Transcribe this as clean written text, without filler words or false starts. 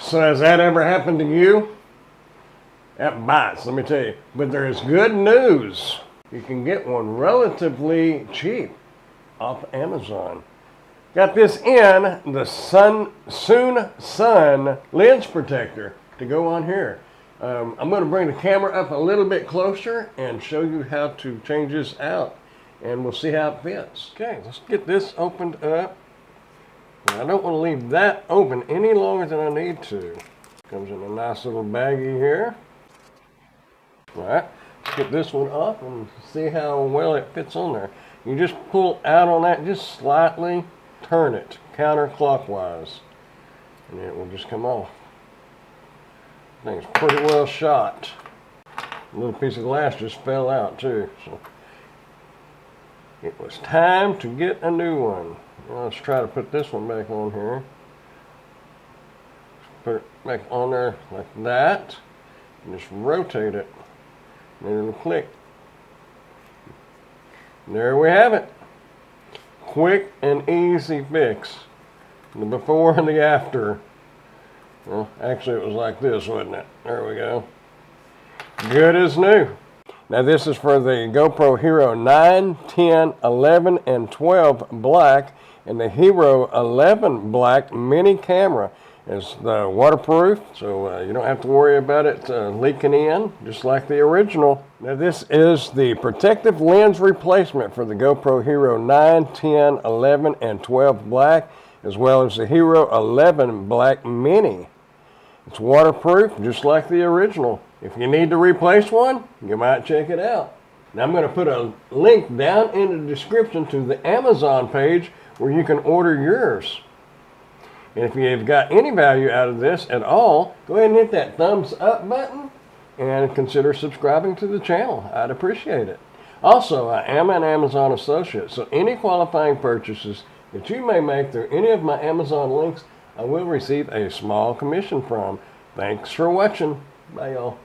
So has that ever happened to you? That bites, let me tell you. But there is good news. You can get one relatively cheap off Amazon. Got this in the Soon Sun lens protector to go on here. I'm going to bring the camera up a little bit closer and show you how to change this out. And we'll see how it fits. Okay, let's get this opened up. I don't want to leave that open any longer than I need to. Comes in a nice little baggie here. All right, let's get this one off and see how well it fits on there. You just pull out on that, just slightly turn it counterclockwise, and it will just come off. I think it's pretty well shot. A little piece of glass just fell out too. So it was time to get a new one. Now let's try to put this one back on here. Put it back on there like that, and just rotate it, and it'll click. And there we have it. Quick and easy fix. The before and the after. Well, actually it was like this, wasn't it? There we go. Good as new. Now this is for the GoPro Hero 9, 10, 11, and 12 black, and the Hero 11 black mini camera. It's waterproof, so you don't have to worry about it leaking in, just like the original. Now this is the protective lens replacement for the GoPro Hero 9, 10, 11, and 12 black, as well as the Hero 11 black mini. It's waterproof, just like the original. If you need to replace one, you might check it out. Now I'm going to put a link down in the description to the Amazon page where you can order yours. And if you've got any value out of this at all, go ahead and hit that thumbs up button and consider subscribing to the channel. I'd appreciate it. Also, I am an Amazon associate, so any qualifying purchases that you may make through any of my Amazon links, I will receive a small commission from. Thanks for watching. Bye, y'all.